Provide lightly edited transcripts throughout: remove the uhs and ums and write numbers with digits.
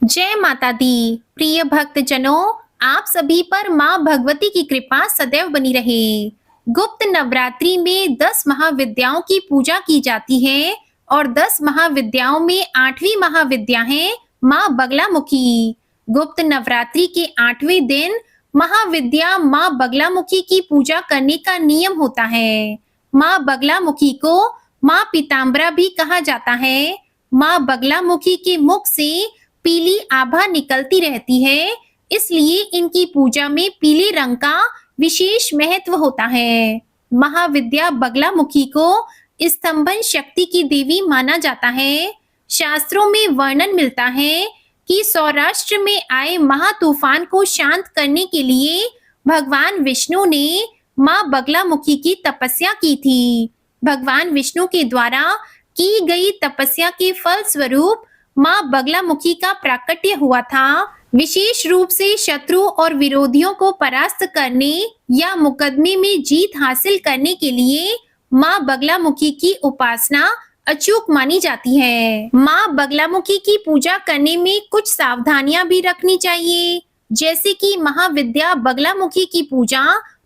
जय माता दी। प्रिय भक्तजनों, आप सभी पर माँ भगवती की कृपा सदैव बनी रहे। गुप्त नवरात्रि में 10 महाविद्याओं की पूजा की जाती है और 10 महाविद्याओं में 8वीं महाविद्या है माँ बगलामुखी। गुप्त नवरात्रि के 8वें दिन महाविद्या माँ बगलामुखी की पूजा करने का नियम होता है। माँ बगलामुखी को माँ पीताम्बरा भी कहा जाता है। माँ बगलामुखी के मुख से पीली आभा निकलती रहती है, इसलिए इनकी पूजा में पीले रंग का विशेष महत्व होता है। महाविद्या बगलामुखी को स्तंभन शक्ति की देवी माना जाता है। शास्त्रों में वर्णन मिलता है कि सौराष्ट्र में आए महातूफान को शांत करने के लिए भगवान विष्णु ने माँ बगलामुखी की तपस्या की थी। भगवान विष्णु के द्वारा की गई तपस्या के फल स्वरूप माँ बगलामुखी का प्राकट्य हुआ था। विशेष रूप से शत्रु और विरोधियों को परास्त करने या मुकदमे में जीत हासिल करने के लिए माँ बगलामुखी की उपासना अचूक मानी जाती है। माँ बगलामुखी की पूजा करने में कुछ सावधानियां भी रखनी चाहिए, जैसे कि महाविद्या बगलामुखी की पूजा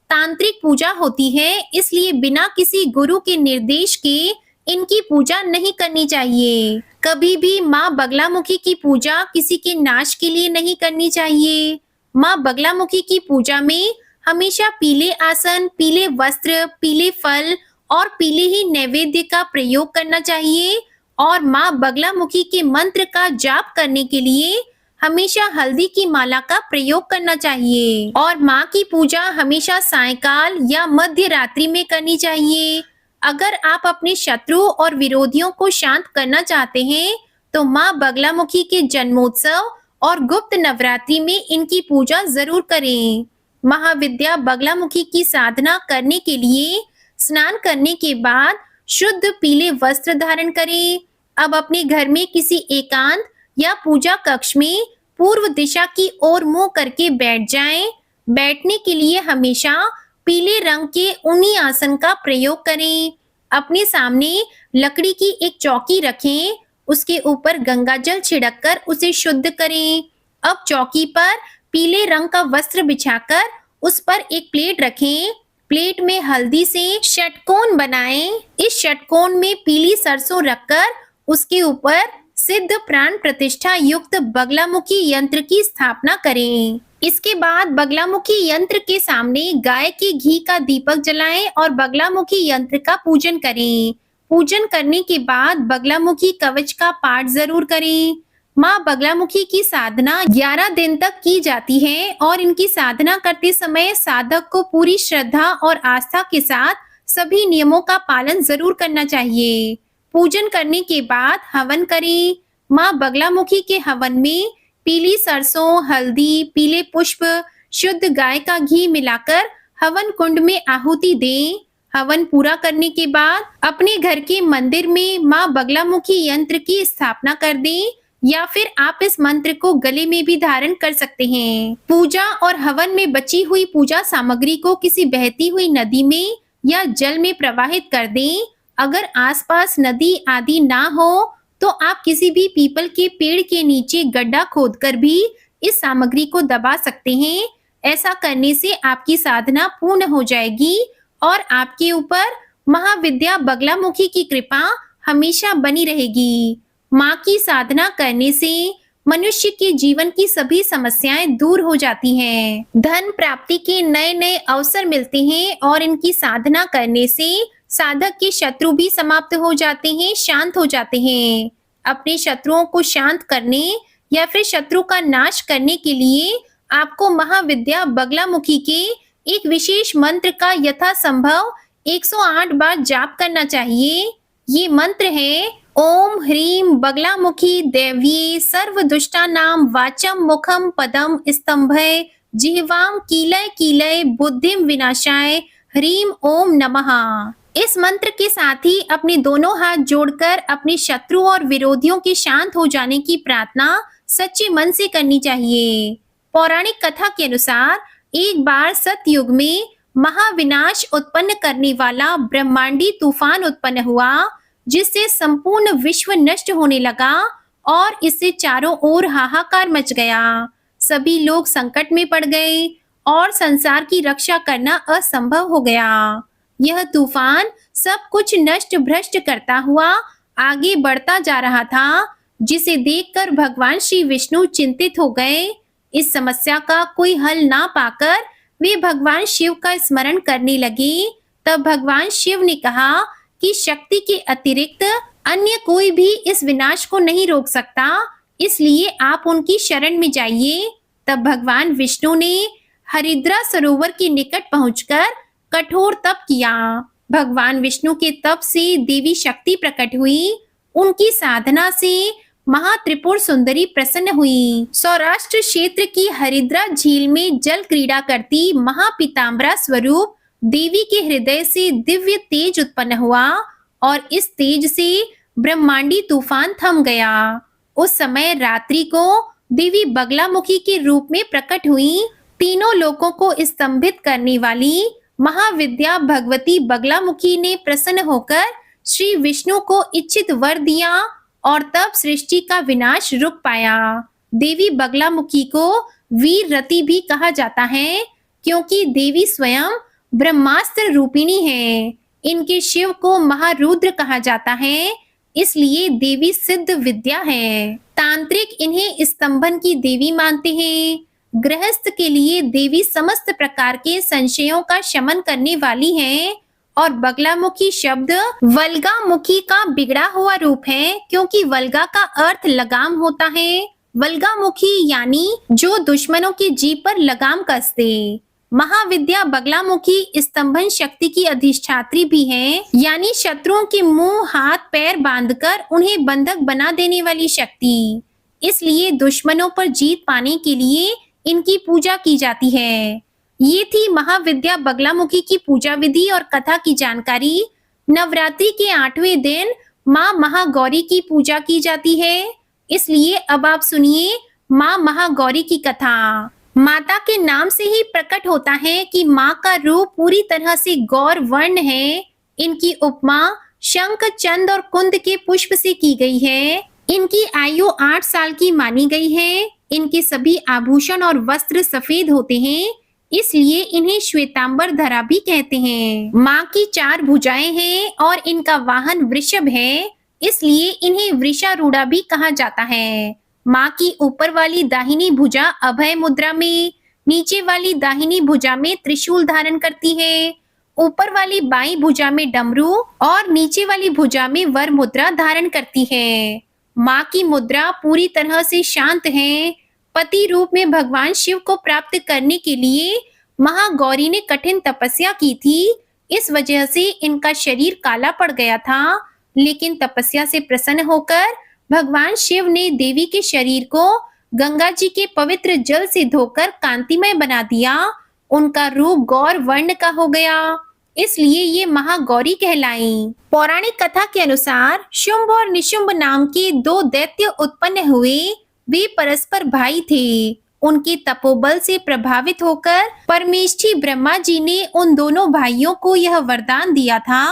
तांत्रिक पूजा होती है, इसलिए बिना किसी गुरु के निर्देश के इनकी पूजा नहीं करनी चाहिए। कभी भी माँ बगलामुखी की पूजा किसी के नाश के लिए नहीं करनी चाहिए। माँ बगलामुखी की पूजा में हमेशा पीले आसन, पीले वस्त्र, पीले फल और पीले ही नैवेद्य का प्रयोग करना चाहिए और माँ बगलामुखी के मंत्र का जाप करने के लिए हमेशा हल्दी की माला का प्रयोग करना चाहिए और माँ की पूजा हमेशा सायंकाल या मध्य रात्रि में करनी चाहिए। अगर आप अपने शत्रु और विरोधियों को शांत करना चाहते हैं, तो माँ बगलामुखी के जन्मोत्सव और गुप्त नवरात्रि में इनकी पूजा जरूर करें। महाविद्या बगलामुखी की साधना करने के लिए स्नान करने के बाद शुद्ध पीले वस्त्र धारण करें। अब अपने घर में किसी एकांत या पूजा कक्ष में पूर्व दिशा की ओर मुंह करके बैठ जाएं। बैठने के लिए हमेशा पीले रंग के ऊनी आसन का प्रयोग करें। अपने सामने लकड़ी की एक चौकी रखें, उसके ऊपर गंगा जल छिड़ककर उसे शुद्ध करें। अब चौकी पर पीले रंग का वस्त्र बिछाकर उस पर एक प्लेट रखें। प्लेट में हल्दी से षटकोण बनाएं। इस षटकोण में पीली सरसों रखकर उसके ऊपर सिद्ध प्राण प्रतिष्ठा युक्त बगलामुखी यंत्र की स्थापना करें। इसके बाद बगलामुखी यंत्र के सामने गाय के घी का दीपक जलाएं और बगलामुखी यंत्र का पूजन करें। पूजन करने के बाद बगलामुखी कवच का पाठ जरूर करें। माँ बगलामुखी की साधना 11 दिन तक की जाती है और इनकी साधना करते समय साधक को पूरी श्रद्धा और आस्था के साथ सभी नियमों का पालन जरूर करना चाहिए। पूजन करने के बाद हवन करें। माँ बगलामुखी के हवन में पीली सरसों, हल्दी, पीले पुष्प, शुद्ध गाय का घी मिलाकर हवन कुंड में आहुति दें। हवन पूरा करने के बाद अपने घर के मंदिर में माँ बगलामुखी यंत्र की स्थापना कर दें या फिर आप इस मंत्र को गले में भी धारण कर सकते हैं। पूजा और हवन में बची हुई पूजा सामग्री को किसी बहती हुई नदी में या जल में प्रवाहित कर दें। अगर आसपास नदी आदि ना हो तो आप किसी भी पीपल के पेड़ के नीचे गड्ढा खोदकर भी इस सामग्री को दबा सकते हैं। ऐसा करने से आपकी साधना पूर्ण हो जाएगी और आपके ऊपर महाविद्या बगलामुखी की कृपा हमेशा बनी रहेगी। माँ की साधना करने से मनुष्य के जीवन की सभी समस्याएं दूर हो जाती हैं। धन प्राप्ति के नए नए अवसर मिलते हैं और इनकी साधना करने से साधक के शत्रु भी समाप्त हो जाते हैं, शांत हो जाते हैं। अपने शत्रुओं को शांत करने या फिर शत्रु का नाश करने के लिए आपको महाविद्या बगलामुखी के एक विशेष मंत्र का यथासंभव 108 बार जाप करना चाहिए। ये मंत्र है: ओम ह्रीम बगलामुखी देव्ये सर्व दुष्टानाम वाचम मुखम पदम स्तंभय जिह्वाम कीलय कीलय बुद्धिम विनाशाय ह्रीम ओम नमः। इस मंत्र के साथ ही अपने दोनों हाथ जोड़कर अपने शत्रु और विरोधियों के शांत हो जाने की प्रार्थना सच्चे मन से करनी चाहिए। पौराणिक कथा के अनुसार एक बार सतयुग में महाविनाश उत्पन्न करने वाला ब्रह्मांडी तूफान उत्पन्न हुआ, जिससे संपूर्ण विश्व नष्ट होने लगा और इससे चारों ओर हाहाकार मच गया। सभी लोग संकट में पड़ गए और संसार की रक्षा करना असंभव हो गया। यह तूफान सब कुछ नष्ट भ्रष्ट करता हुआ आगे बढ़ता जा रहा था, जिसे देखकर भगवान श्री विष्णु चिंतित हो गए। इस समस्या का कोई हल ना पाकर वे भगवान शिव का स्मरण करने लगे। तब भगवान शिव ने कहा कि शक्ति के अतिरिक्त अन्य कोई भी इस विनाश को नहीं रोक सकता, इसलिए आप उनकी शरण में जाइए। तब भगवान विष्णु ने हरिद्रा सरोवर के निकट पहुंचकर कठोर तप किया। भगवान विष्णु के तप से देवी शक्ति प्रकट हुई। उनकी साधना से महात्रिपुर सुंदरी प्रसन्न हुई। सौराष्ट्र क्षेत्र की हरिद्रा झील में जल क्रीड़ा करती महापीताम्बरा स्वरूप देवी के हृदय से दिव्य तेज उत्पन्न हुआ और इस तेज से ब्रह्मांडी तूफान थम गया। उस समय रात्रि को देवी बगलामुखी के रूप में प्रकट हुई। तीनों लोकों को स्तंभित करने वाली महाविद्या भगवती बगलामुखी ने प्रसन्न होकर श्री विष्णु को इच्छित वर दिया और तब सृष्टि का विनाश रुक पाया। देवी बगलामुखी को वीर रति भी कहा जाता है, क्योंकि देवी स्वयं ब्रह्मास्त्र रूपिणी है। इनके शिव को महारुद्र कहा जाता है, इसलिए देवी सिद्ध विद्या है। तांत्रिक इन्हें स्तंभन की देवी मानते हैं। गृहस्थ के लिए देवी समस्त प्रकार के संशयों का शमन करने वाली है। और बगलामुखी शब्द वल्गामुखी का बिगड़ा हुआ रूप है, क्योंकि वल्गा का अर्थ लगाम होता है। वल्गामुखी यानी जो दुश्मनों की जीभ पर लगाम कस दे। महाविद्या बगलामुखी स्तंभन शक्ति की अधिष्ठात्री भी है, यानी शत्रुओं के मुंह हाथ पैर बांधकर उन्हें बंधक बना देने वाली शक्ति। इसलिए दुश्मनों पर जीत पाने के लिए इनकी पूजा की जाती है। ये थी महाविद्या बगलामुखी की पूजा विधि और कथा की जानकारी। नवरात्रि के 8वें दिन माँ महागौरी की पूजा की जाती है, इसलिए अब आप सुनिए माँ महागौरी की कथा। माता के नाम से ही प्रकट होता है कि माँ का रूप पूरी तरह से गौर वर्ण है। इनकी उपमा शंख चंद और कुंद के पुष्प से की गई है। इनकी आयु 8 साल की मानी गई है। इनके सभी आभूषण और वस्त्र सफेद होते हैं, इसलिए इन्हें श्वेतांबर धरा भी कहते हैं। माँ की 4 भुजाएं हैं और इनका वाहन वृषभ है, इसलिए इन्हें वृषारूढ़ा भी कहा जाता है। माँ की ऊपर वाली दाहिनी भुजा अभय मुद्रा में, नीचे वाली दाहिनी भुजा में त्रिशूल धारण करती है। ऊपर वाली बाई भुजा में डमरू और नीचे वाली भुजा में वर मुद्रा धारण करती है। माँ की मुद्रा पूरी तरह से शांत है। पति रूप में भगवान शिव को प्राप्त करने के लिए महागौरी ने कठिन तपस्या की थी। इस वजह से इनका शरीर काला पड़ गया था, लेकिन तपस्या से प्रसन्न होकर भगवान शिव ने देवी के शरीर को गंगा जी के पवित्र जल से धोकर कांतिमय बना दिया। उनका रूप गौर वर्ण का हो गया, इसलिए ये महागौरी कहलाई। पौराणिक कथा के अनुसार शुंभ और निशुंभ नाम के 2 दैत्य उत्पन्न हुए। वे परस्पर भाई थे। उनके तपोबल से प्रभावित होकर परमेष्ठी ब्रह्मा जी ने उन दोनों भाइयों को यह वरदान दिया था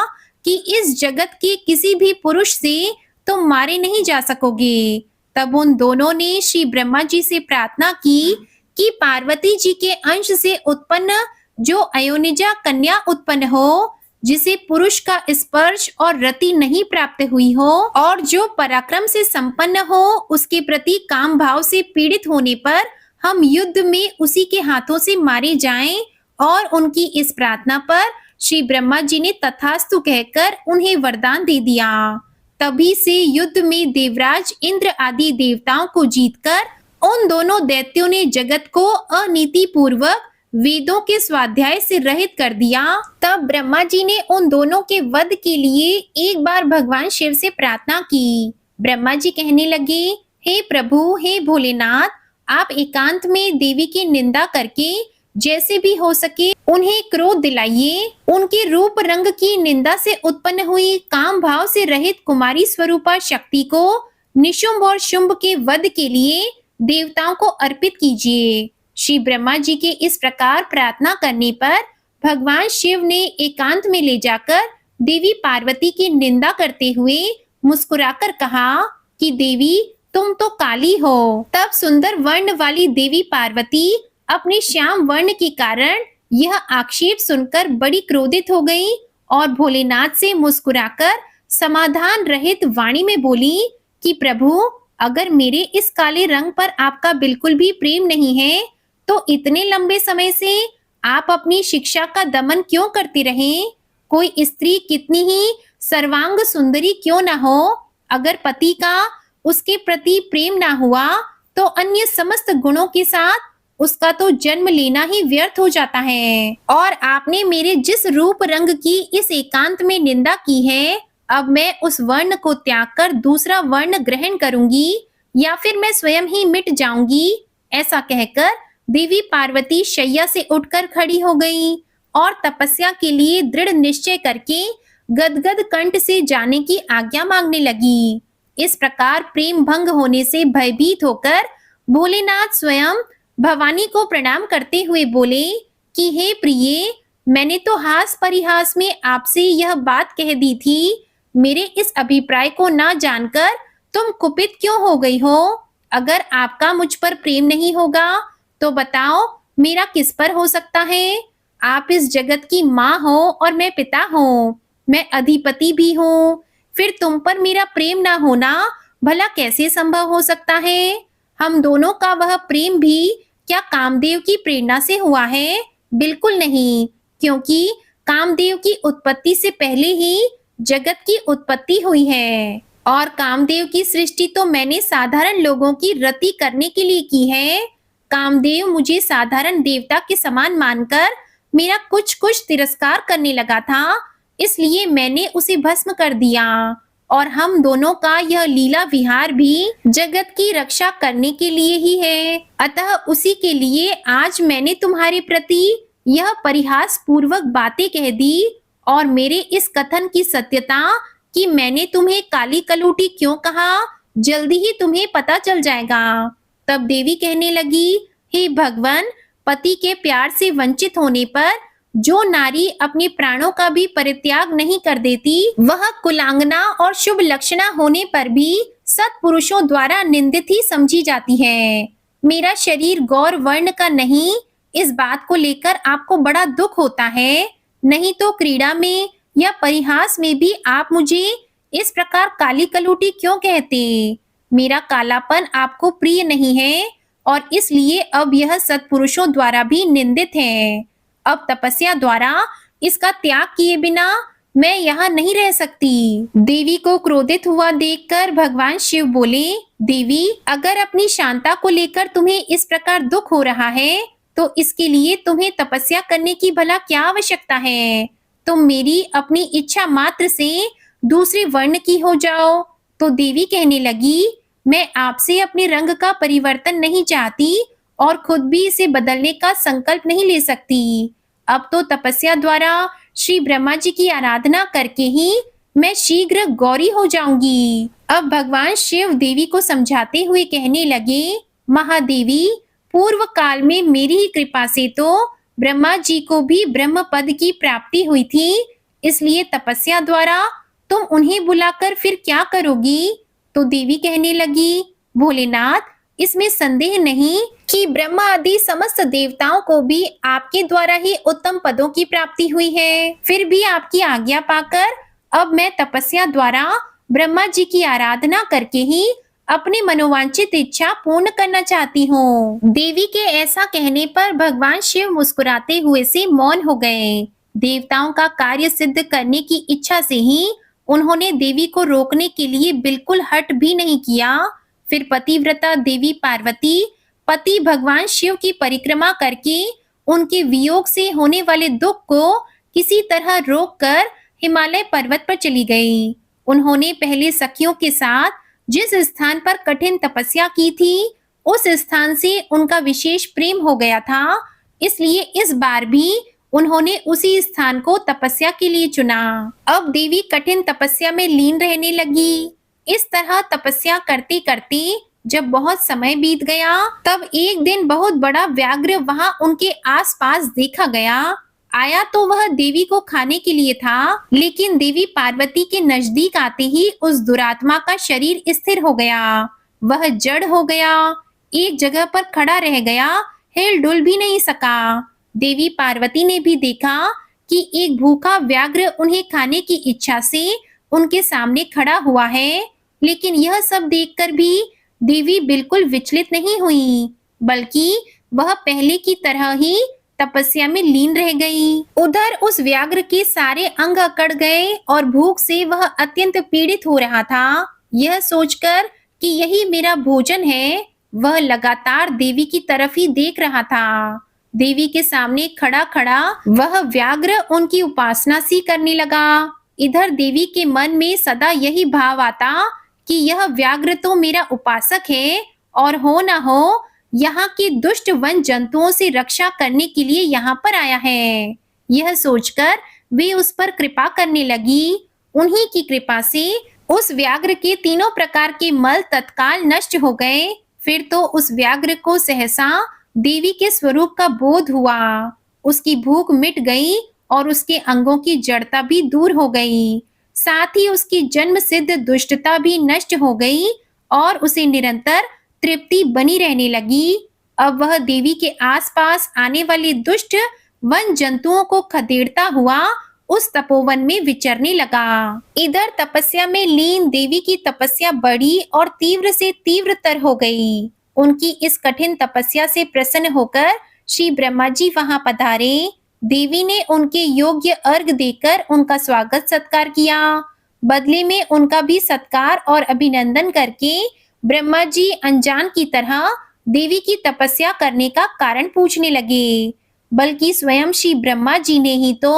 कि इस जगत के किसी भी पुरुष से तुम मारे नहीं जा सकोगे। तब उन दोनों ने श्री ब्रह्मा जी से प्रार्थना की कि पार्वती जी के अंश से उत्पन्न जो अयोनिजा कन्या उत्पन्न हो, जिसे पुरुष का स्पर्श और रति नहीं प्राप्त हुई हो और जो पराक्रम से संपन्न हो, उसके प्रति काम भाव से पीड़ित होने पर हम युद्ध में उसी के हाथों से मारे जाएं। और उनकी इस प्रार्थना पर श्री ब्रह्मा जी ने तथास्तु कहकर उन्हें वरदान दे दिया। तभी से युद्ध में देवराज इंद्र आदि देवताओं को जीतकर उन दोनों दैत्यों ने जगत को अनीति पूर्वक वेदों के स्वाध्याय से रहित कर दिया। तब ब्रह्मा जी ने उन दोनों के वध के लिए एक बार भगवान शिव से प्रार्थना की। ब्रह्मा जी कहने लगे, हे प्रभु, हे भोलेनाथ, आप एकांत में देवी की निंदा करके जैसे भी हो सके उन्हें क्रोध दिलाइए। उनके रूप रंग की निंदा से उत्पन्न हुई काम भाव से रहित कुमारी स्वरूपा शक्ति को निशुंभ और शुंभ के वध के लिए देवताओं को अर्पित कीजिए। श्री ब्रह्मा जी के इस प्रकार प्रार्थना करने पर भगवान शिव ने एकांत में ले जाकर देवी पार्वती की निंदा करते हुए मुस्कुराकर कहा कि देवी, तुम तो काली हो। तब सुंदर वर्ण वाली देवी पार्वती अपने श्याम वर्ण के कारण यह आक्षेप सुनकर बड़ी क्रोधित हो गई और भोलेनाथ से मुस्कुराकर समाधान रहित वाणी में बोली कि प्रभु, अगर मेरे इस काले रंग पर आपका बिल्कुल भी प्रेम नहीं है, तो इतने लंबे समय से आप अपनी शिक्षा का दमन क्यों करती रहे? कोई स्त्री कितनी ही सर्वांग सुंदरी क्यों ना हो, अगर पति का उसके प्रति प्रेम ना हुआ, तो अन्य समस्त गुणों के साथ उसका तो जन्म लेना ही व्यर्थ हो जाता है। और आपने मेरे जिस रूप रंग की इस एकांत में निंदा की है, अब मैं उस वर्ण को त्याग कर दूसरा वर्ण ग्रहण करूंगी या फिर मैं स्वयं ही मिट जाऊंगी। ऐसा कहकर देवी पार्वती शैया से उठकर खड़ी हो गई और तपस्या के लिए दृढ़ निश्चय करके गदगद कंठ से जाने की आज्ञा मांगने लगी। इस प्रकार प्रेम भंग होने से भयभीत होकर भोलेनाथ स्वयं भवानी को प्रणाम करते हुए बोले कि हे प्रिये, मैंने तो हास परिहास में आपसे यह बात कह दी थी। मेरे इस अभिप्राय को ना जानकर तुम कुपित क्यों हो गई हो? अगर आपका मुझ पर प्रेम नहीं होगा तो बताओ मेरा किस पर हो सकता है? आप इस जगत की माँ हो और मैं पिता हूँ, मैं अधिपति भी हूँ। फिर तुम पर मेरा प्रेम ना होना भला कैसे संभव हो सकता है? हम दोनों का वह प्रेम भी क्या कामदेव की प्रेरणा से हुआ है? बिल्कुल नहीं, क्योंकि कामदेव की उत्पत्ति से पहले ही जगत की उत्पत्ति हुई है और कामदेव की सृष्टि तो मैंने साधारण लोगों की रति करने के लिए की है। कामदेव मुझे साधारण देवता के समान मानकर मेरा कुछ कुछ तिरस्कार करने लगा था, इसलिए मैंने उसे भस्म कर दिया और हम दोनों का यह लीला विहार भी जगत की रक्षा करने के लिए ही है। अतः उसी के लिए आज मैंने तुम्हारे प्रति यह परिहास पूर्वक बातें कह दी और मेरे इस कथन की सत्यता कि मैंने तुम्हें काली कलूटी क्यों कहा, जल्दी ही तुम्हें पता चल जाएगा। तब देवी कहने लगी, हे भगवान, पति के प्यार से वंचित होने पर जो नारी अपने प्राणों का भी परित्याग नहीं कर देती, वह कुलांगना और शुभ लक्षणा होने पर भी सत्पुरुषों द्वारा निंदित ही समझी जाती है। मेरा शरीर गौर वर्ण का नहीं, इस बात को लेकर आपको बड़ा दुख होता है। नहीं तो क्रीड़ा में या परिहास में भी आप मुझे इस प्रकार काली कलूटी क्यों कहते? मेरा कालापन आपको प्रिय नहीं है और इसलिए अब यह सत्पुरुषों द्वारा भी निंदित है। अब तपस्या द्वारा इसका त्याग किए बिना मैं यहाँ नहीं रह सकती। देवी को क्रोधित हुआ देखकर भगवान शिव बोले, देवी, अगर अपनी शांता को लेकर तुम्हें इस प्रकार दुख हो रहा है, तो इसके लिए तुम्हें तपस्या करने की भला क्या आवश्यकता है? तुम मेरी अपनी इच्छा मात्र से दूसरे वर्ण की हो जाओ। तो देवी कहने लगी, मैं आपसे अपने रंग का परिवर्तन नहीं चाहती और खुद भी इसे बदलने का संकल्प नहीं ले सकती। अब तो तपस्या द्वारा श्री ब्रह्मा जी की आराधना करके ही मैं शीघ्र गौरी हो जाऊंगी। अब भगवान शिव देवी को समझाते हुए कहने लगे, महादेवी, पूर्व काल में मेरी ही कृपा से तो ब्रह्मा जी को भी ब्रह्म पद की प्राप्ति हुई थी, इसलिए तपस्या द्वारा तुम उन्हें बुलाकर फिर क्या करोगी? तो देवी कहने लगी, भोलेनाथ, इसमें संदेह नहीं कि ब्रह्मा आदि समस्त देवताओं को भी आपके द्वारा ही उत्तम पदों की प्राप्ति हुई है। फिर भी आपकी आज्ञा पाकर अब मैं तपस्या द्वारा ब्रह्मा जी की आराधना करके ही अपनी मनोवांछित इच्छा पूर्ण करना चाहती हूँ। देवी के ऐसा कहने पर भगवान शिव मुस्कुराते हुए से मौन हो गए। देवताओं का कार्य सिद्ध करने की इच्छा से ही उन्होंने देवी को रोकने के लिए बिल्कुल हट भी नहीं किया। फिर पतिव्रता देवी पार्वती पति भगवान शिव की परिक्रमा करके उनके वियोग से होने वाले दुख को किसी तरह रोककर हिमालय पर्वत पर चली गई। उन्होंने पहले सखियों के साथ जिस स्थान पर कठिन तपस्या की थी, उस स्थान से उनका विशेष प्रेम हो गया था, इसलिए इस बार भी उन्होंने उसी स्थान को तपस्या के लिए चुना। अब देवी कठिन तपस्या में लीन रहने लगी। इस तरह तपस्या करते करते जब बहुत समय बीत गया, तब एक दिन बहुत बड़ा व्याघ्र वहां उनके आसपास देखा गया। आया तो वह देवी को खाने के लिए था, लेकिन देवी पार्वती के नजदीक आते ही उस दुरात्मा का शरीर स्थिर हो गया। वह जड़ हो गया, एक जगह पर खड़ा रह गया, हिल डुल भी नहीं सका। देवी पार्वती ने भी देखा कि एक भूखा व्याघ्र उन्हें खाने की इच्छा से उनके सामने खड़ा हुआ है, लेकिन यह सब देखकर भी देवी बिल्कुल विचलित नहीं हुई, बल्कि वह पहले की तरह ही तपस्या में लीन रह गई। उधर उस व्याघ्र के सारे अंग अकड़ गए और भूख से वह अत्यंत पीड़ित हो रहा था। यह सोचकर कि यही मेरा भोजन है, वह लगातार देवी की तरफ ही देख रहा था। देवी के सामने खड़ा खड़ा वह व्याघ्र उनकी उपासना सी करने लगा। इधर देवी के मन में सदा यही भाव आता कि यह व्याघ्र तो मेरा उपासक है और हो न हो यहाँ के दुष्ट वन जंतुओं से रक्षा करने के लिए यहाँ पर आया है। यह सोचकर वे उस पर कृपा करने लगी। उन्हीं की कृपा से उस व्याघ्र के तीनों प्रकार के मल तत्काल नष्ट हो गए। फिर तो उस व्याघ्र को सहसा देवी के स्वरूप का बोध हुआ। उसकी भूख मिट गई और उसके अंगों की जड़ता भी दूर हो गई। साथ ही उसकी जन्म सिद्ध दुष्टता भी नष्ट हो गई और उसे निरंतर तृप्ति बनी रहने लगी। अब वह देवी के आसपास आने वाले दुष्ट वन जंतुओं को खदेड़ता हुआ उस तपोवन में विचरने लगा। इधर तपस्या में लीन देवी की तपस्या बढ़ी और तीव्र से तीव्रतर हो गई। उनकी इस कठिन तपस्या से प्रसन्न होकर श्री ब्रह्मा जी वहां पधारे। देवी ने उनके योग्य अर्घ देकर उनका स्वागत सत्कार किया। बदले में उनका भी सत्कार और अभिनंदन करके ब्रह्मा जी अनजान की तरह देवी की तपस्या करने का कारण पूछने लगे। बल्कि स्वयं श्री ब्रह्मा जी ने ही तो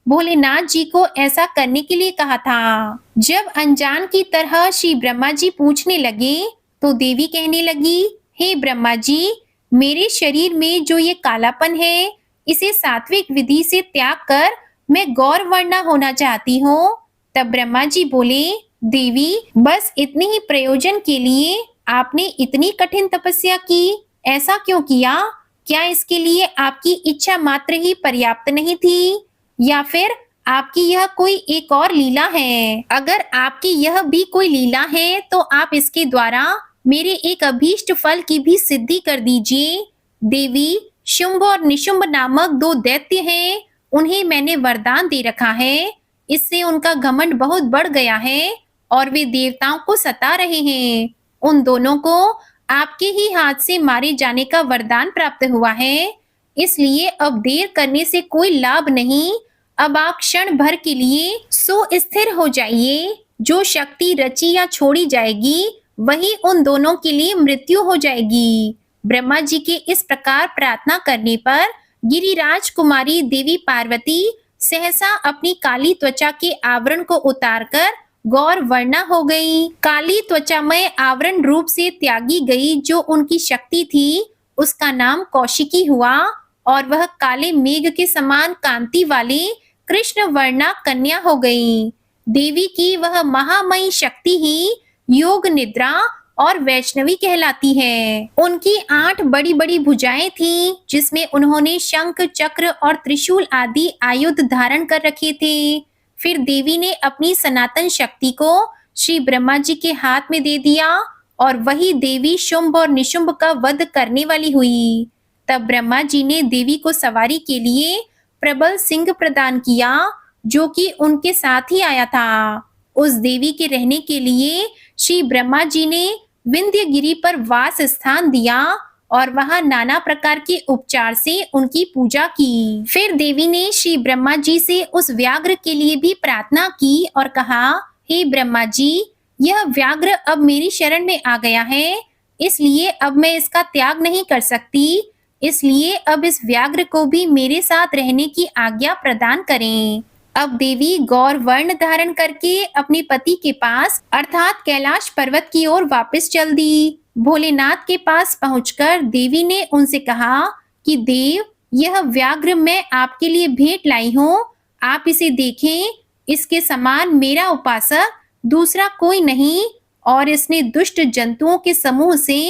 भोलेनाथ जी को ऐसा करने के लिए कहा था। जब अनजान की तरह श्री ब्रह्मा जी पूछने लगे तो देवी कहने लगी, हे ब्रह्मा जी, मेरे शरीर में जो ये कालापन है, इसे सात्विक विधि से त्याग कर मैं गौर वर्णा होना चाहती हूँ। तब ब्रह्मा जी बोले, देवी, बस इतने ही प्रयोजन के लिए आपने इतनी कठिन तपस्या की, ऐसा क्यों किया? क्या इसके लिए आपकी इच्छा मात्र ही पर्याप्त नहीं थी, या फिर आपकी यह कोई एक और लीला है? अगर आपकी यह भी कोई लीला है तो आप इसके द्वारा मेरे एक अभीष्ट फल की भी सिद्धि कर दीजिए। देवी, शुंभ और निशुंभ नामक दो दैत्य हैं, उन्हें मैंने वरदान दे रखा है। इससे उनका घमंड बहुत बढ़ गया है और वे देवताओं को सता रहे हैं। उन दोनों को आपके ही हाथ से मारे जाने का वरदान प्राप्त हुआ है, इसलिए अब देर करने से कोई लाभ नहीं। अब आप क्षण भर के लिए सुस्थिर हो जाइए। जो शक्ति रची या छोड़ी जाएगी वही उन दोनों के लिए मृत्यु हो जाएगी। ब्रह्मा जी के इस प्रकार प्रार्थना करने पर गिरिराज कुमारी देवी पार्वती सहसा अपनी काली त्वचा के आवरण को उतारकर गौर वर्णा हो गई। काली त्वचामय आवरण रूप से त्यागी गई जो उनकी शक्ति थी, उसका नाम कौशिकी हुआ और वह काले मेघ के समान कांति वाली कृष्ण वर्णा कन्या हो गई। देवी की वह महामयी शक्ति ही योग निद्रा और वैष्णवी कहलाती है। उनकी 8 बड़ी बड़ी भुजाएं थीं, जिसमें उन्होंने शंख, चक्र और त्रिशूल आदि आयुध धारण कर रखे थे। फिर देवी ने अपनी सनातन शक्ति को श्री ब्रह्मा जी के हाथ में दे दिया और वही देवी शुंभ और निशुंभ का वध करने वाली हुई। तब ब्रह्मा जी ने देवी को सवारी के लिए प्रबल सिंह प्रदान किया, जो कि उनके साथ ही आया था। उस देवी के रहने के लिए श्री ब्रह्मा जी ने विंध्यगिरि पर वास स्थान दिया और वहां नाना प्रकार के उपचार से उनकी पूजा की। फिर देवी ने श्री ब्रह्मा जी से उस व्याघ्र के लिए भी प्रार्थना की और कहा, हे ब्रह्मा जी, यह व्याघ्र अब मेरी शरण में आ गया है, इसलिए अब मैं इसका त्याग नहीं कर सकती। इसलिए अब इस व्याघ्र को भी मेरे साथ रहने की आज्ञा प्रदान करें। अब देवी गौर वर्ण धारण करके अपने पति के पास अर्थात कैलाश पर्वत की ओर वापस चल दी। भोलेनाथ के पास पहुंचकर देवी ने उनसे कहा कि देव, यह व्याघ्र मैं आपके लिए भेंट लाई हूँ, आप इसे देखें। इसके समान मेरा उपासक दूसरा कोई नहीं और इसने दुष्ट जंतुओं के समूह से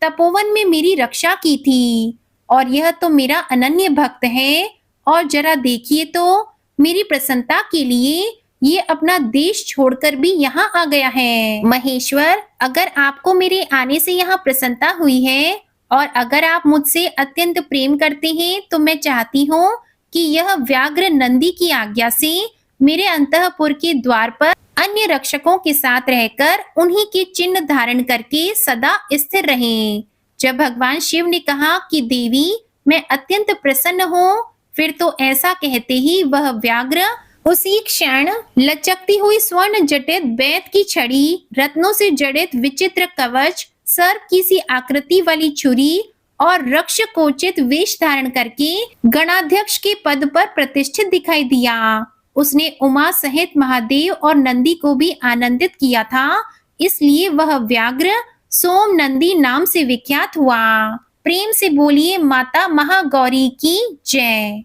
तपोवन में मेरी रक्षा की थी और यह तो मेरा अनन्य भक्त है। और जरा देखिए तो, मेरी प्रसन्नता के लिए ये अपना देश छोड़कर भी यहाँ आ गया है। महेश्वर, अगर आपको मेरे आने से यहाँ प्रसन्नता हुई है और अगर आप मुझसे अत्यंत प्रेम करते हैं, तो मैं चाहती हूँ कि यह व्याघ्र नंदी की आज्ञा से मेरे अंतःपुर के द्वार पर अन्य रक्षकों के साथ रहकर उन्हीं के चिन्ह धारण करके सदा स्थिर रहें। जब भगवान शिव ने कहा कि देवी, मैं अत्यंत प्रसन्न हूँ, फिर तो ऐसा कहते ही वह व्याघ्र उसी क्षण लचकती हुई स्वर्ण जटित बेत की छड़ी, रत्नों से जड़ित विचित्र कवच, सर्प की सी आकृति वाली छुरी और रक्षकोचित वेश धारण करके गणाध्यक्ष के पद पर प्रतिष्ठित दिखाई दिया। उसने उमा सहित महादेव और नंदी को भी आनंदित किया था, इसलिए वह व्याघ्र सोम नंदी नाम से विख्यात हुआ। प्रेम से बोलिए माता महागौरी की जय।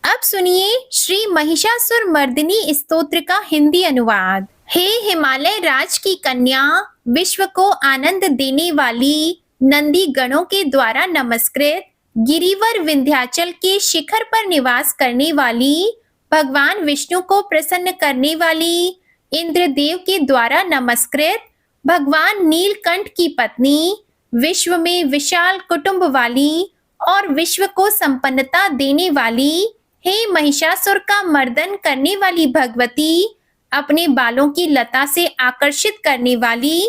अब सुनिए श्री महिषासुर मर्दिनी स्तोत्र का हिंदी अनुवाद। हे हिमालय राज की कन्या, विश्व को आनंद देने वाली, नंदी गणों के द्वारा नमस्कृत, गिरिवर विंध्याचल के शिखर पर निवास करने वाली, भगवान विष्णु को प्रसन्न करने वाली, इंद्रदेव के द्वारा नमस्कृत, भगवान नीलकंठ की पत्नी, विश्व में विशाल कुटुंब वाली और विश्व को संपन्नता देने वाली, हे महिषासुर का मर्दन करने वाली भगवती, अपने बालों की लता से आकर्षित करने वाली,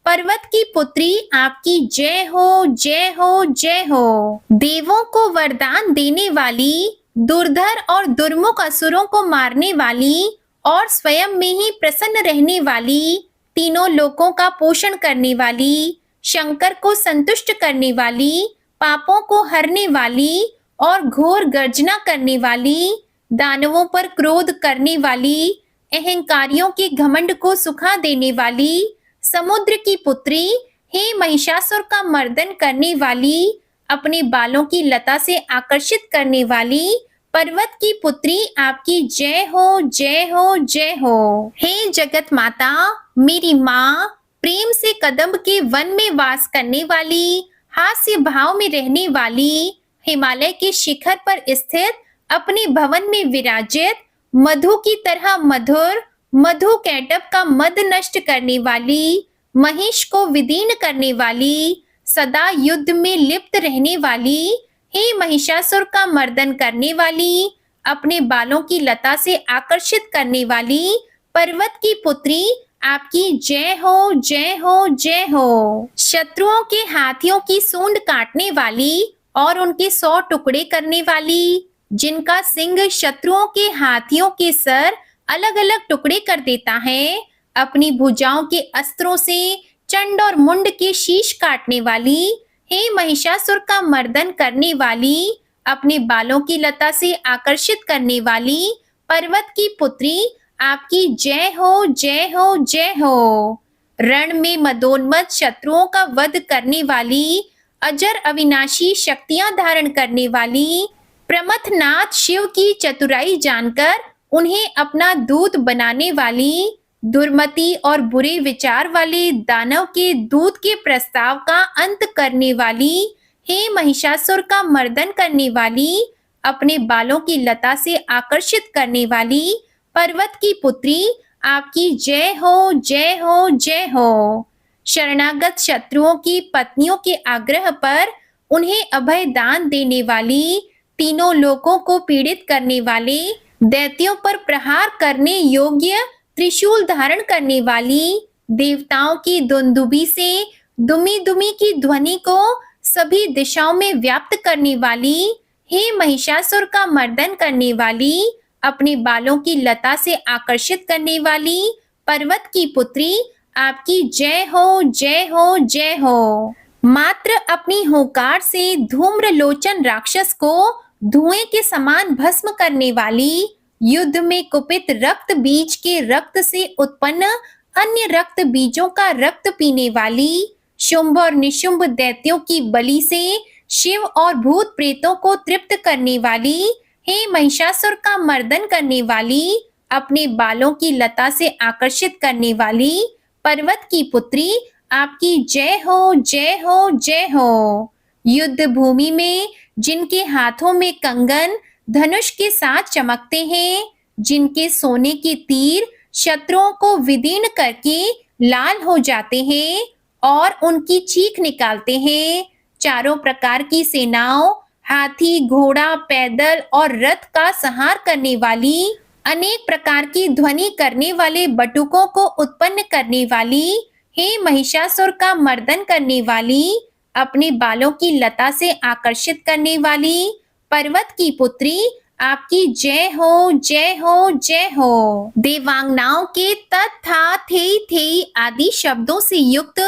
पर्वत की पुत्री, आपकी जय हो, जय हो, जय हो। देवों को वरदान देने वाली, दुर्धर और दुर्मुख असुरों को मारने वाली और स्वयं में ही प्रसन्न रहने वाली, तीनों लोकों का पोषण करने वाली, शंकर को संतुष्ट करने वाली, पापों को हरने वाली और घोर गर्जना करने वाली, दानवों पर क्रोध करने वाली, अहंकारियों के घमंड को सुखा देने वाली, समुद्र की पुत्री, हे महिषासुर का मर्दन करने वाली, अपने बालों की लता से आकर्षित करने वाली, पर्वत की पुत्री, आपकी जय हो, जय हो, जय हो। हे जगत माता, मेरी माँ, प्रेम से कदम्ब के वन में वास करने वाली, हास्य भाव में रहने वाली, हिमालय के शिखर पर स्थित, अपने भवन में विराजित, मधु की तरह मधुर, मधु कैटब का मद नष्ट करने वाली, महिष को विदीन करने वाली, सदा युद्ध में लिप्त रहने वाली, हे महिषासुर का मर्दन करने वाली, अपने बालों की लता से आकर्षित करने वाली, पर्वत की पुत्री, आपकी जय हो, जय हो, जय हो। शत्रुओं के हाथियों की सूंड काटने वाली और उनके 100 टुकड़े करने वाली, जिनका सिंह शत्रुओं के हाथियों के सर अलग अलग टुकड़े कर देता है, अपनी भुजाओं के अस्त्रों से चंड और मुंड के शीश काटने वाली, हे महिषासुर का मर्दन करने वाली, अपने बालों की लता से आकर्षित करने वाली, पर्वत की पुत्री, आपकी जय हो, जय हो, जय हो। रण में मदोन्मत्त शत्रुओं का वध करने वाली, अजर अविनाशी शक्तियां धारण करने वाली, प्रमथनाथ शिव की चतुराई जानकर उन्हें अपना दूत बनाने वाली, दुर्मति और बुरे विचार वाले दानव के दूत के प्रस्ताव का अंत करने वाली, हे महिषासुर का मर्दन करने वाली, अपने बालों की लता से आकर्षित करने वाली, पर्वत की पुत्री, आपकी जय हो, जय हो, जय हो। शरणागत शत्रुओं की पत्नियों के आग्रह पर उन्हें अभय दान देने वाली, तीनों लोकों को पीड़ित करने वाले, दैत्यों पर प्रहार करने योग्य त्रिशूल धारण करने वाली, देवताओं की दुंदुभी से दुमी दुमी की ध्वनि को सभी दिशाओं में व्याप्त करने वाली, हे महिषासुर का मर्दन करने वाली, अपने बालों की लता से आकर्षित करने वाली, पर्वत की पुत्री, आपकी जय हो, जय हो, जय हो। मात्र अपनी हुंकार से धूम्र लोचन राक्षस को धुएं के समान भस्म करने वाली, युद्ध में कुपित रक्त बीज के रक्त से उत्पन्न अन्य रक्त बीजों का रक्त पीने वाली, शुंभ और निशुंभ दैत्यों की बलि से शिव और भूत प्रेतों को तृप्त करने वाली, हे महिषासुर का मर्दन करने वाली, अपने बालों की लता से आकर्षित करने वाली, पर्वत की पुत्री, आपकी जय हो, जय हो, जय हो। युद्ध भूमि में जिनके हाथों में कंगन धनुष के साथ चमकते हैं, जिनके सोने के तीर शत्रुओं को विदीर्ण करके लाल हो जाते हैं और उनकी चीख निकालते हैं। चारों प्रकार की सेनाओं, हाथी, घोड़ा, पैदल और रथ का संहार करने वाली, अनेक प्रकार की ध्वनि करने वाले बटुकों को उत्पन्न करने वाली, हे महिषासुर का मर्दन करने वाली, अपने बालों की लता से आकर्षित करने वाली, पर्वत की पुत्री, आपकी जय हो, जय हो, जय हो। देवांगनाओं के तथा थे आदि शब्दों से युक्त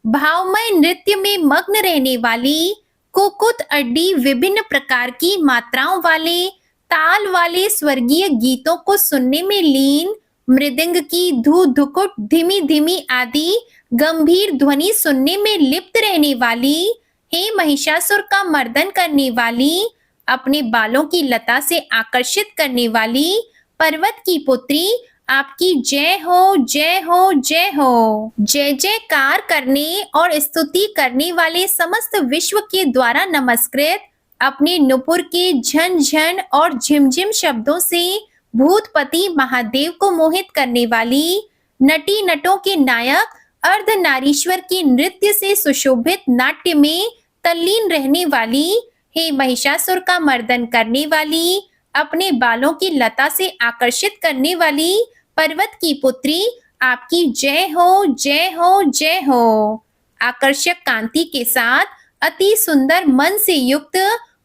भावमय नृत्य में मग्न रहने वाली, कुकुत अड्डी विभिन्न प्रकार की मात्राओं वाले, ताल वाले स्वर्गीय गीतों को सुनने में लीन, मृदंग की धू धुकुट धीमी धीमी आदि गंभीर ध्वनि सुनने में लिप्त रहने वाली, हे महिषासुर का मर्दन करने वाली, अपने बालों की लता से आकर्षित करने वाली, पर्वत की पुत्री, आपकी जय हो, जय हो, जय हो। जय जयकार करने और स्तुति करने वाले समस्त विश्व के द्वारा नमस्कृत, अपने नुपुर के झन झन और झिमझिम शब्दों से भूतपति महादेव को मोहित करने वाली, नटी नटों के नायक अर्धनारीश्वर के नृत्य से सुशोभित नाट्य में तल्लीन रहने वाली, हे महिषासुर का मर्दन करने वाली, अपने बालों की लता से आकर्षित करने वाली, पर्वत की पुत्री, आपकी जय हो, जय हो, जय हो। आकर्षक कांति के साथ अति सुंदर मन से युक्त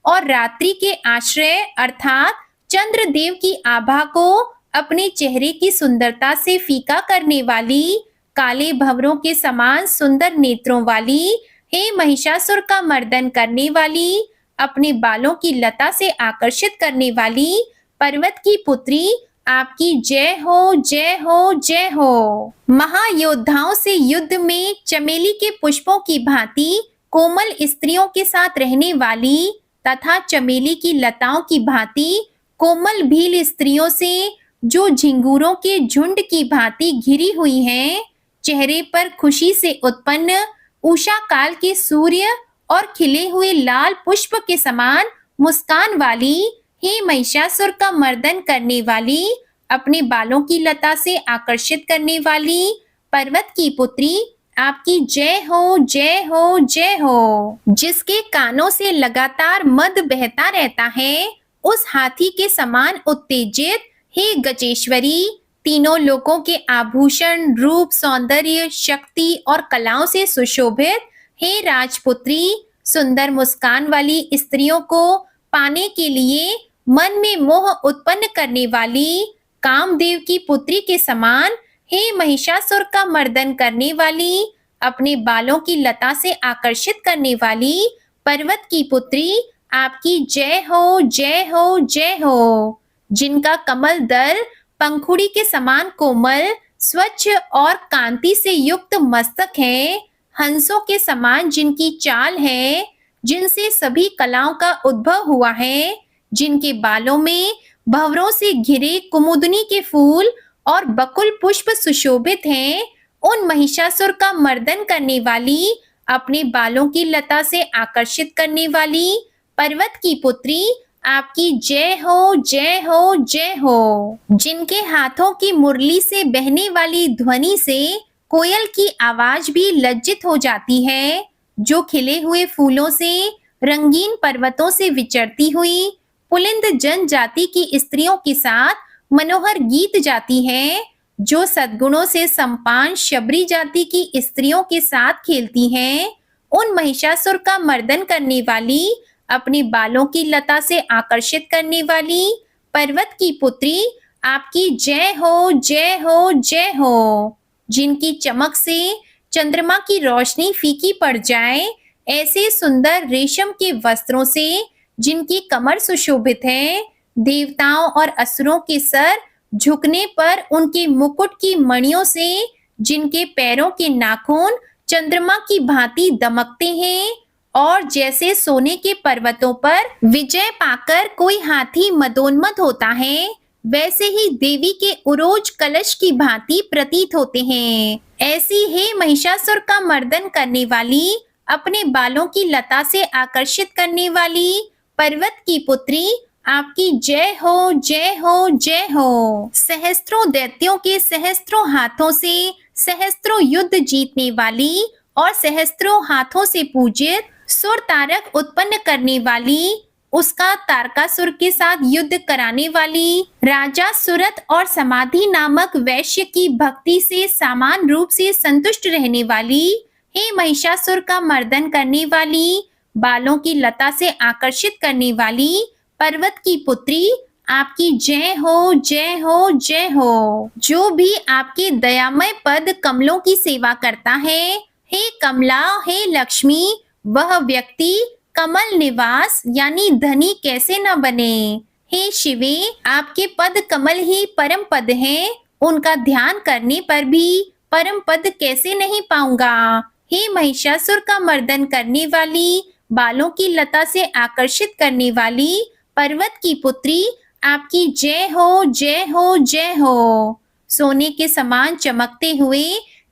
और रात्रि के आश्रय अर्थात चंद्रदेव की आभा को अपने चेहरे की सुंदरता से फीका करने वाली, काले भंवरों के समान सुंदर नेत्रों वाली, हे महिषासुर का मर्दन करने वाली, अपने बालों की लता से आकर्षित करने वाली, पर्वत की पुत्री, आपकी जय हो, जय हो, जय हो। महायोद्धाओं से युद्ध में चमेली के पुष्पों की भांति कोमल स्त्रियों के साथ रहने वाली तथा चमेली की लताओं की भांति कोमल भील स्त्रियों से जो झिंगूरों के झुंड की भांति घिरी हुई हैं, चेहरे पर खुशी से उत्पन्न उषा काल के सूर्य और खिले हुए लाल पुष्प के समान मुस्कान वाली, हे महिषासुर का मर्दन करने वाली, अपने बालों की लता से आकर्षित करने वाली, पर्वत की पुत्री, आपकी जय हो, जय हो, जय हो। जिसके कानों से लगातार मद बहता रहता है, उस हाथी के समान उत्तेजित, हे गजेश्वरी, तीनों लोकों के आभूषण, रूप, सौंदर्य, शक्ति और कलाओं से सुशोभित, हे राजपुत्री, सुंदर मुस्कान वाली स्त्रियों को पाने के लिए मन में मोह उत्पन्न करने वाली, कामदेव की पुत्री के समान, हे महिषासुर का मर्दन करने वाली, अपने बालों की लता से आकर्षित करने वाली, पर्वत की पुत्री, आपकी जय हो, जय हो, जय हो। जिनका कमल दल पंखुड़ी के समान कोमल, स्वच्छ और कांति से युक्त मस्तक है, हंसों के समान जिनकी चाल है, जिनसे सभी कलाओं का उद्भव हुआ है, जिनके बालों में भंवरों से घिरे कुमुदनी के फूल और बकुल पुष्प सुशोभित हैं, उन महिषासुर का मर्दन करने वाली, अपने बालों की लता से आकर्षित करने वाली, पर्वत की पुत्री, आपकी जय हो, जय हो, जय हो। जिनके हाथों की मुरली से बहने वाली ध्वनि से कोयल की आवाज भी लज्जित हो जाती है, जो खिले हुए फूलों से रंगीन पर्वतों से विचरती हुई पुलिंद जनजाति की स्त्रियों के साथ मनोहर गीत जाती है, जो सद्गुणों से संपान शबरी जाति की स्त्रियों के साथ खेलती हैं, उन महिषासुर का मर्दन करने वाली, अपने बालों की लता से आकर्षित करने वाली, पर्वत की पुत्री, आपकी जय हो, जय हो, जय हो। जिनकी चमक से चंद्रमा की रोशनी फीकी पड़ जाए, ऐसे सुंदर रेशम के वस्त्रों से जिनकी कमर सुशोभित है, देवताओं और असुरों के सर झुकने पर उनके मुकुट की मणियों से जिनके पैरों के नाखून चंद्रमा की भांति दमकते हैं, और जैसे सोने के पर्वतों पर विजय पाकर कोई हाथी मदोन्मत्त होता है, वैसे ही देवी के उरोज कलश की भांति प्रतीत होते हैं। ऐसी हे महिषासुर का मर्दन करने वाली, अपने बालों की लता से आकर्षित करने वाली, पर्वत की पुत्री, आपकी जय हो, जय हो, जय हो। सहस्त्रों दैत्यों के सहस्त्रों हाथों से सहस्त्रों युद्ध जीतने वाली और सहस्त्रों हाथों से पूजित सुर तारक उत्पन्न करने वाली, उसका तारकासुर के साथ युद्ध कराने वाली, राजा सुरत और समाधि नामक वैश्य की भक्ति से समान रूप से संतुष्ट रहने वाली, हे महिषासुर का मर्दन करने वाली, बालों की लता से आकर्षित करने वाली, पर्वत की पुत्री, आपकी जय हो, जय हो, जय हो। जो भी आपके दयामय पद कमलों की सेवा करता है, हे कमला, हे लक्ष्मी, वह व्यक्ति कमल निवास यानी धनी कैसे न बने। हे शिवे, आपके पद कमल ही परम पद हैं, उनका ध्यान करने पर भी परम पद कैसे नहीं पाऊंगा। हे महिषासुर का मर्दन करने वाली, बालों की लता से आकर्षित करने वाली, पर्वत की पुत्री, आपकी जय हो, जय हो, जय हो। सोने के समान चमकते हुए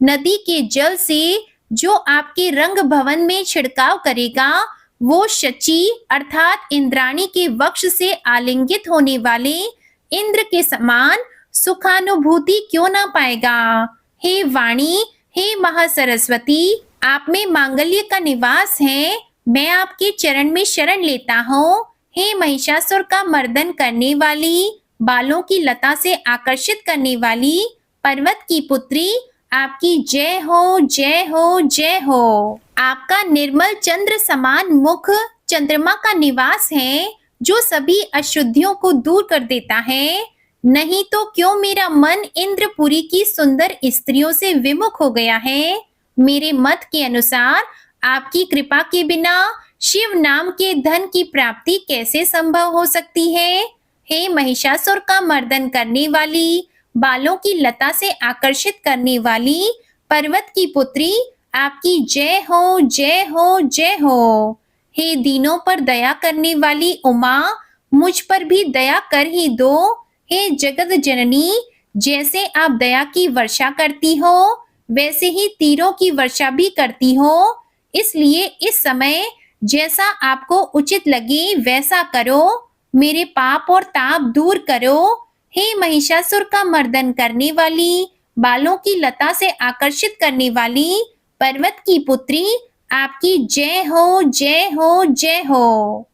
नदी के जल से जो आपके रंग भवन में छिड़काव करेगा, वो शची अर्थात इंद्राणी के वक्ष से आलिंगित होने वाले इंद्र के समान सुखानुभूति क्यों ना पाएगा। हे वाणी, हे महासरस्वती, आप में मांगल्य का निवास है, मैं आपके चरण में शरण लेता हूँ। हे महिषासुर का मर्दन करने वाली, बालों की लता से आकर्षित करने वाली, पर्वत की पुत्री, आपकी जय हो, जय हो, जय हो। आपका निर्मल चंद्र समान मुख चंद्रमा का निवास है, जो सभी अशुद्धियों को दूर कर देता है। नहीं तो क्यों मेरा मन इंद्रपुरी की सुंदर स्त्रियों से विमुख हो गया है। मेरे मत के अनुसार आपकी कृपा के बिना शिव नाम के धन की प्राप्ति कैसे संभव हो सकती है। हे महिषासुर का मर्दन करने वाली, बालों की लता से आकर्षित करने वाली, पर्वत की पुत्री, आपकी जय हो, जय हो, जय हो। हे दीनों पर दया करने वाली उमा, मुझ पर भी दया कर ही दो। हे जगत जननी, जैसे आप दया की वर्षा करती हो, वैसे ही तीरों की वर्षा भी करती हो। इसलिए इस समय जैसा आपको उचित लगे वैसा करो, मेरे पाप और ताप दूर करो। हे महिषासुर का मर्दन करने वाली, बालों की लता से आकर्षित करने वाली, पर्वत की पुत्री, आपकी जय हो, जय हो, जय हो।